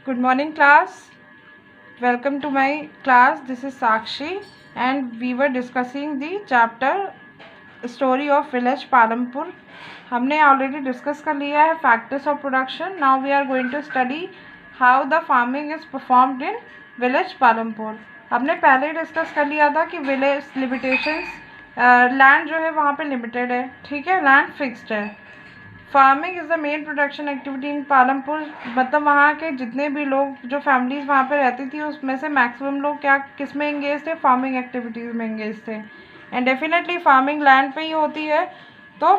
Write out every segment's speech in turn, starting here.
Good morning, class. Welcome to my class. This is Sakshi, and we were discussing the chapter Story of Village Palampur. हमने already discuss कर लिया है factors of production. Now we are going to study how the farming is performed in Village Palampur. हमने पहले ही discuss कर लिया था कि विलेज लिमिटेशंस, लैंड जो है वहाँ पे लिमिटेड है, ठीक है, लैंड फिक्स्ड है. Farming is the main production activity in Palampur. मतलब वहाँ के जितने भी लोग, जो फैमिलीज़ वहाँ पे रहती थी, उसमें से मैक्सिमम लोग क्या किस में एंगेज थे? फार्मिंग एक्टिविटीज़ में एंगेज थे. एंड डेफिनेटली फार्मिंग लैंड पे ही होती है. तो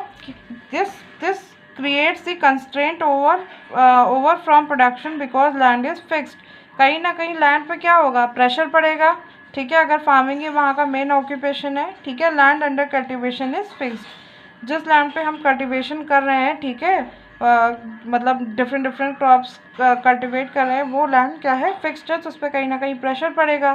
this creates the constraint over from production because land is fixed. कहीं ना कहीं लैंड पे क्या होगा? प्रेशर पड़ेगा, ठीक है, अगर फार्मिंग ही वहाँ का मेन ऑक्यूपेशन है, ठीक है. Land under cultivation is fixed. जिस लैंड पे हम कल्टिवेशन कर रहे हैं, ठीक है, मतलब डिफरेंट क्रॉप्स कल्टिवेट कर रहे हैं, वो लैंड क्या है? फिक्स्ड है. तो उस पर कहीं ना कहीं प्रेशर पड़ेगा.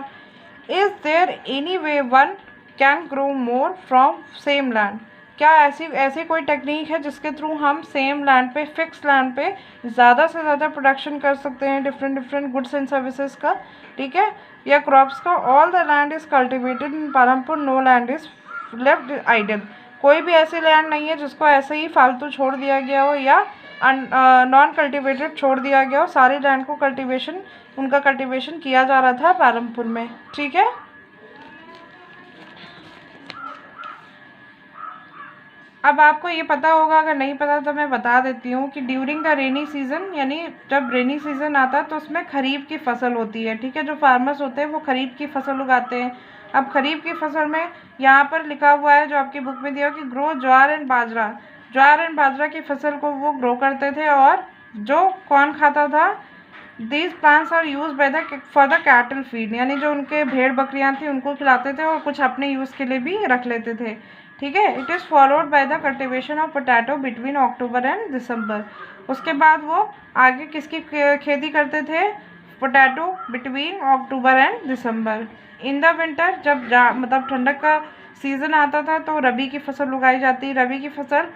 Is there any way one can grow more from same land? क्या ऐसी कोई टेक्निक है जिसके थ्रू हम सेम लैंड पे, फिक्स लैंड पे ज़्यादा से ज़्यादा प्रोडक्शन कर सकते हैं डिफरेंट गुड्स एंड सर्विसेज का, ठीक है, या क्रॉप्स का? All the land is cultivated in Palampur, no land is left idle. कोई भी ऐसी लैंड नहीं है जिसको ऐसे ही फालतू छोड़ दिया गया हो या नॉन कल्टिवेटेड छोड़ दिया गया हो. सारी लैंड को उनका कल्टिवेशन किया जा रहा था पालमपुर में, ठीक है. अब आपको ये पता होगा, अगर नहीं पता तो मैं बता देती हूँ कि ड्यूरिंग द रेनी सीज़न, यानी जब रेनी सीज़न आता है तो उसमें खरीफ की फसल होती है, ठीक है. जो फार्मर्स होते हैं वो खरीफ की फसल उगाते हैं. अब खरीफ की फसल में यहाँ पर लिखा हुआ है, जो आपकी बुक में दिया कि grow jowar and bajra. Jowar and bajra की फसल को वो ग्रो करते थे. और जो कौन खाता था? These plants are use by the for the cattle feed, यानी जो उनके भेड़ बकरियाँ थी उनको खिलाते थे और कुछ अपने यूज़ के लिए भी रख लेते थे, ठीक है. It is followed by the cultivation of potato between October and December. उसके बाद वो आगे किसकी खेती करते थे? Potato between October and December. In the winter, जब मतलब ठंडक का सीज़न आता था तो रबी की फसल उगाई जाती. रबी की फसल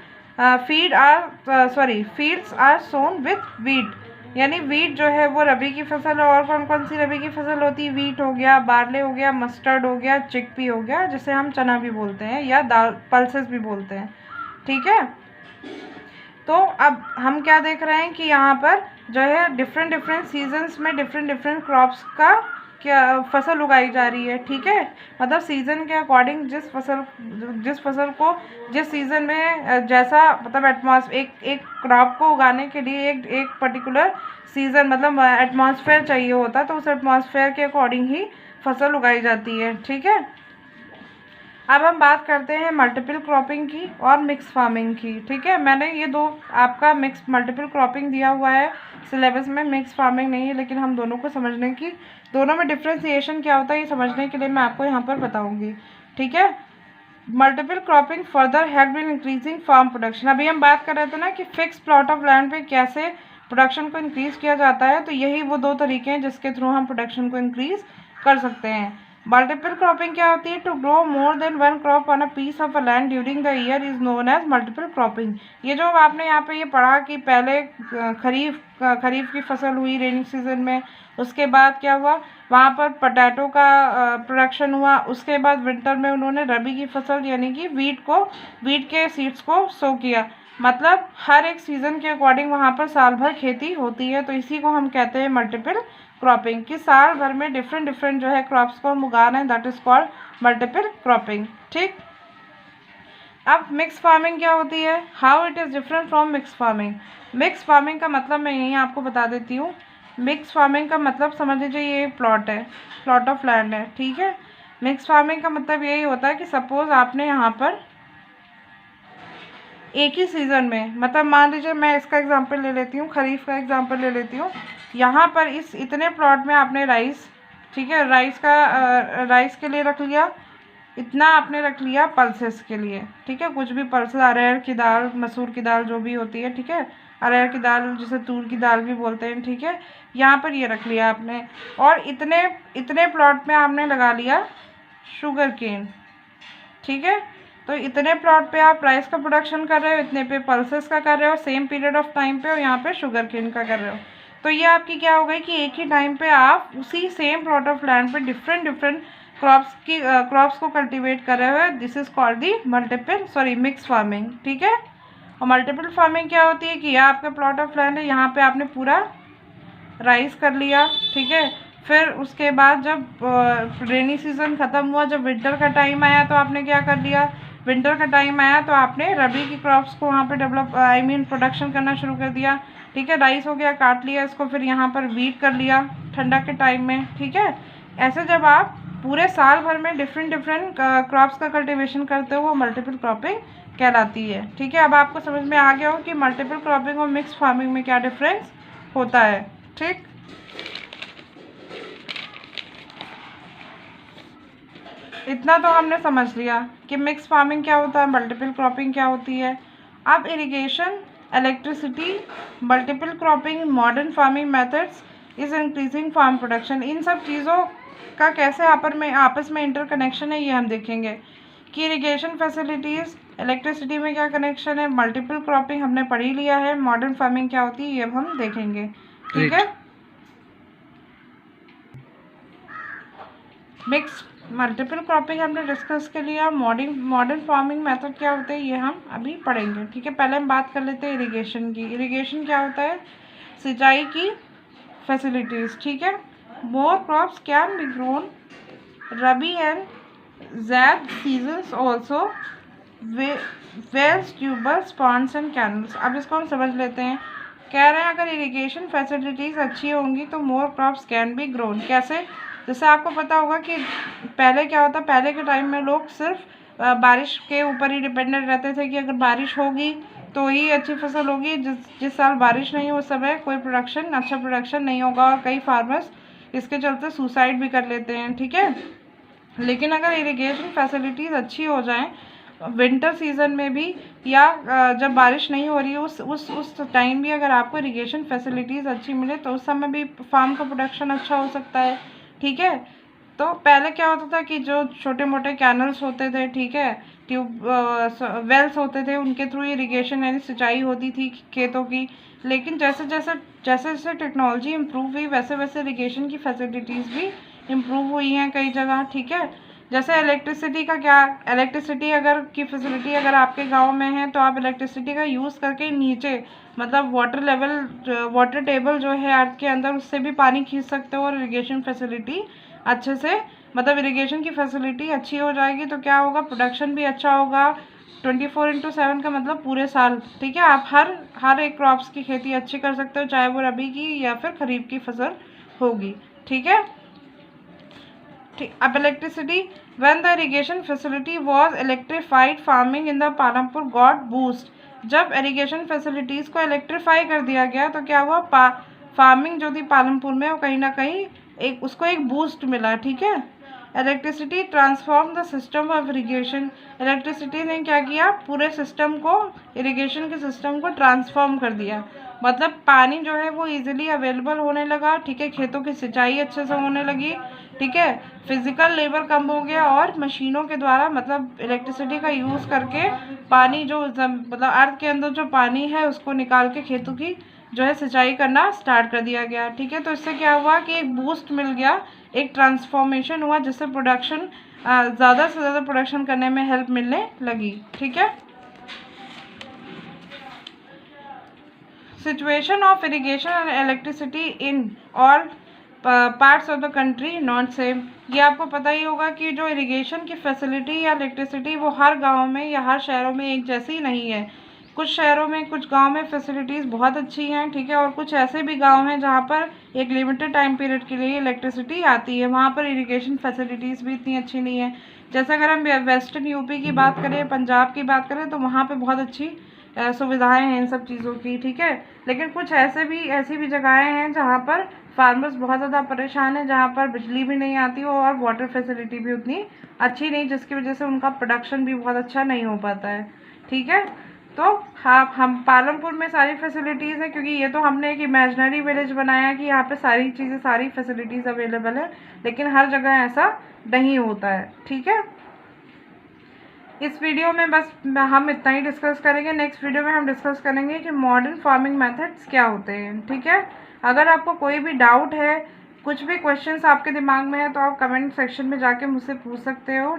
fields are sown with wheat, यानी वीट जो है वो रबी की फसल है. और कौन कौन सी रबी की फसल होती है? वीट हो गया, बार्ले हो गया, मस्टर्ड हो गया, चिकपी हो गया, जिसे हम चना भी बोलते हैं या दाल पल्सेस भी बोलते हैं, ठीक है. तो अब हम क्या देख रहे हैं कि यहाँ पर जो है डिफरेंट सीजन्स में डिफरेंट क्रॉप्स का क्या फसल उगाई जा रही है, ठीक है. मतलब सीज़न के अकॉर्डिंग जिस फसल को जिस सीज़न में जैसा, मतलब एक क्रॉप को उगाने के लिए एक पर्टिकुलर सीज़न, मतलब एटमॉस्फेयर चाहिए होता, तो उस एटमॉस्फेयर के अकॉर्डिंग ही फसल उगाई जाती है, ठीक है. अब हम बात करते हैं मल्टीपल क्रॉपिंग की और मिक्स फार्मिंग की, ठीक है. मैंने ये दो आपका मिक्स मल्टीपल क्रॉपिंग दिया हुआ है सिलेबस में, मिक्स फार्मिंग नहीं है, लेकिन हम दोनों को समझने की, दोनों में डिफ्रेंसिएशन क्या होता है ये समझने के लिए मैं आपको यहाँ पर बताऊँगी, ठीक है. Multiple cropping further help in increasing farm production. अभी हम बात कर रहे थे ना कि फिक्स प्लॉट ऑफ लैंड पे कैसे प्रोडक्शन को इंक्रीज़ किया जाता है. तो यही वो दो तरीके हैं जिसके थ्रू हम प्रोडक्शन को इंक्रीज़ कर सकते हैं. मल्टीपल क्रॉपिंग क्या होती है? To grow more than one crop on a piece of a land during the year is known as multiple cropping. ये जो आपने यहाँ पे ये पढ़ा कि पहले खरीफ की फसल हुई रेनी सीजन में, उसके बाद क्या हुआ, वहाँ पर पोटैटो का प्रोडक्शन हुआ. उसके बाद विंटर में उन्होंने रबी की फसल यानी कि वीट के सीड्स को सो किया. मतलब हर एक सीज़न के अकॉर्डिंग वहाँ पर साल भर खेती होती है. तो इसी को हम कहते हैं मल्टीपल क्रॉपिंग, कि साल भर में डिफरेंट जो है क्रॉप्स को हम उगा रहे हैं, that is called multiple cropping, ठीक. अब मिक्स फार्मिंग क्या होती है? How it is different from mix farming. Mix farming का मतलब मैं यहीं आपको बता देती हूँ. मिक्स फार्मिंग का मतलब समझ लीजिए ये प्लॉट है, प्लॉट ऑफ लैंड है, ठीक है. मिक्स फार्मिंग का मतलब यही होता है कि सपोज़ आपने यहाँ पर एक ही सीज़न में, मतलब मान लीजिए मैं इसका एग्जांपल ले लेती हूँ, खरीफ का एग्जांपल ले लेती हूँ. यहाँ पर इस इतने प्लॉट में आपने राइस, ठीक है, राइस के लिए रख लिया, इतना आपने रख लिया पल्सेस के लिए, ठीक है. कुछ भी पल्सेस, अरहर की दाल, मसूर की दाल जो भी होती है, ठीक है, अरहर की दाल जिसे तूर की दाल भी बोलते हैं, ठीक है. यहाँ पर ये रख लिया आपने. और इतने प्लॉट में आपने लगा लिया शुगर केन, ठीक है. तो इतने प्लॉट पे आप राइस का प्रोडक्शन कर रहे हो, इतने पे पल्सेस का कर रहे हो सेम पीरियड ऑफ टाइम पे, और यहाँ पे शुगर केन का कर रहे हो. तो ये आपकी क्या हो गई कि एक ही टाइम पे आप उसी सेम प्लॉट ऑफ लैंड पे डिफरेंट डिफरेंट क्रॉप्स को कल्टीवेट कर रहे हो। This is called the mix farming, ठीक है। और मल्टीपल फार्मिंग क्या होती है कि यह आपका प्लॉट ऑफ लैंड है, यहाँ पे आपने पूरा राइस कर लिया, ठीक है। फिर उसके बाद जब रेनी सीज़न ख़त्म हुआ, जब विंटर का टाइम आया तो आपने क्या कर लिया, विंटर का टाइम आया तो आपने रबी की क्रॉप्स को वहाँ पे प्रोडक्शन करना शुरू कर दिया, ठीक है। राइस हो गया, काट लिया इसको, फिर यहाँ पर वीट कर लिया ठंडा के टाइम में, ठीक है। ऐसे जब आप पूरे साल भर में डिफरेंट डिफरेंट क्रॉप्स का कल्टिवेशन करते हो वो मल्टीपल क्रॉपिंग कहलाती है, ठीक है। अब आपको समझ में आ गया हो कि मल्टीपल क्रॉपिंग और मिक्स फार्मिंग में क्या डिफरेंस होता है, ठीक। इतना तो हमने समझ लिया कि मिक्स फार्मिंग क्या होता है, मल्टीपल क्रॉपिंग क्या होती है। अब irrigation, electricity, multiple cropping, modern farming methods is increasing farm production, इन सब चीज़ों का कैसे आपस में इंटरकनेक्शन है ये हम देखेंगे कि इरिगेशन फैसिलिटीज़, इलेक्ट्रिसिटी में क्या कनेक्शन है, मल्टीपल क्रॉपिंग हमने पढ़ ही लिया है, मॉडर्न फार्मिंग क्या होती है ये हम देखेंगे, ठीक है। मिक्स मल्टीपल क्रॉपिंग हमने डिस्कस कर लिया। मॉडर्न फार्मिंग मेथड क्या होते हैं ये हम अभी पढ़ेंगे, ठीक है। पहले हम बात कर लेते हैं इरिगेशन की। इरिगेशन क्या होता है, सिंचाई की फैसिलिटीज़, ठीक है। More crops can be grown rabi and zaid seasons also, wells, tubers, ponds and canals. अब इसको हम समझ लेते हैं। कह रहे हैं अगर इरिगेशन फैसिलिटीज़ अच्छी होंगी तो मोर क्रॉप्स कैन बी ग्रोन। कैसे, जैसे आपको पता होगा कि पहले क्या होता, पहले के टाइम में लोग सिर्फ बारिश के ऊपर ही डिपेंडेंट रहते थे कि अगर बारिश होगी तो ही अच्छी फसल होगी, जिस साल बारिश नहीं हो उस समय कोई अच्छा प्रोडक्शन नहीं होगा, और कई फार्मर्स इसके चलते सुसाइड भी कर लेते हैं, ठीक है। लेकिन अगर इरिगेशन फैसिलिटीज़ अच्छी हो जाएं विंटर सीज़न में भी, या जब बारिश नहीं हो रही है उस टाइम भी अगर आपको इरिगेशन फैसिलिटीज़ अच्छी मिले तो उस समय भी फार्म का प्रोडक्शन अच्छा हो सकता है, ठीक है। तो पहले क्या होता था कि जो छोटे मोटे कैनल्स होते थे, ठीक है, वेल्स होते थे, उनके थ्रू इरिगेशन यानी सिंचाई होती थी खेतों की। लेकिन जैसे जैसे टेक्नोलॉजी इम्प्रूव हुई वैसे वैसे इरिगेशन की फैसिलिटीज़ भी इम्प्रूव हुई हैं कई जगह, ठीक है। जैसे इलेक्ट्रिसिटी का क्या, इलेक्ट्रिसिटी अगर की फैसिलिटी अगर आपके गांव में है तो आप इलेक्ट्रिसिटी का यूज़ करके नीचे मतलब वाटर टेबल जो है अर्थ के अंदर उससे भी पानी खींच सकते हो, और इरिगेशन फैसिलिटी अच्छे से मतलब इरिगेशन की फैसिलिटी अच्छी हो जाएगी तो क्या होगा, प्रोडक्शन भी अच्छा होगा 24/7 का मतलब पूरे साल, ठीक है। आप हर एक क्रॉप्स की खेती अच्छी कर सकते हो, चाहे वो रबी की या फिर खरीफ की फसल होगी, ठीक है। अब electricity, when the irrigation facility was electrified farming in the Palampur got boost. जब इरिगेशन फैसिलिटीज़ को इलेक्ट्रीफाई कर दिया गया तो क्या हुआ, फार्मिंग जो थी पालमपुर में वो कहीं ना कहीं उसको एक बूस्ट मिला, ठीक है। Electricity transform the system of irrigation, electricity ने क्या किया, पूरे सिस्टम को, इरिगेशन के सिस्टम को ट्रांसफॉर्म कर दिया। मतलब पानी जो है वो इजीली अवेलेबल होने लगा, ठीक है, खेतों की सिंचाई अच्छे से होने लगी, ठीक है। फिजिकल लेबर कम हो गया और मशीनों के द्वारा मतलब इलेक्ट्रिसिटी का यूज़ करके पानी जो मतलब अर्थ के अंदर जो पानी है उसको निकाल के खेतों की जो है सिंचाई करना स्टार्ट कर दिया गया, ठीक है। तो इससे क्या हुआ कि एक बूस्ट मिल गया, एक ट्रांसफॉर्मेशन हुआ जिससे प्रोडक्शन ज़्यादा से ज़्यादा प्रोडक्शन करने में हेल्प मिलने लगी, ठीक है। Situation of irrigation and electricity in all parts of the country not same. ये आपको पता ही होगा कि जो इरिगेशन की फैसिलिटी या इलेक्ट्रिसिटी वो हर गांव में या हर शहरों में एक जैसी नहीं है। कुछ शहरों में कुछ गांव में फैसिलिटीज़ बहुत अच्छी हैं, ठीक है, और कुछ ऐसे भी गांव हैं जहां पर एक लिमिटेड टाइम पीरियड के लिए इलेक्ट्रिसिटी आती है, वहां पर इरिगेशन फैसिलिटीज़ भी इतनी अच्छी नहीं है। जैसे अगर हम वेस्टर्न यूपी की बात करें, पंजाब की बात करें तो वहाँ पर बहुत अच्छी सुविधाएं हैं इन सब चीज़ों की, ठीक है। लेकिन कुछ ऐसी भी जगहें हैं जहाँ पर फार्मर्स बहुत ज़्यादा परेशान हैं, जहाँ पर बिजली भी नहीं आती हो और वाटर फैसिलिटी भी उतनी अच्छी नहीं, जिसकी वजह से उनका प्रोडक्शन भी बहुत अच्छा नहीं हो पाता है, ठीक है। तो हाँ, हम पालमपुर में सारी फैसिलिटीज़ हैं क्योंकि ये तो हमने एक इमेजिनरी विलेज बनाया कि यहाँ पे सारी चीज़ें सारी फैसिलिटीज़ अवेलेबल है, लेकिन हर जगह ऐसा नहीं होता है, ठीक है। इस वीडियो में बस हम इतना ही डिस्कस करेंगे। नेक्स्ट वीडियो में हम डिस्कस करेंगे कि मॉडर्न फार्मिंग मेथड्स क्या होते हैं, ठीक है। अगर आपको कोई भी डाउट है, कुछ भी क्वेश्चंस आपके दिमाग में है, तो आप कमेंट सेक्शन में जाके मुझसे पूछ सकते हो।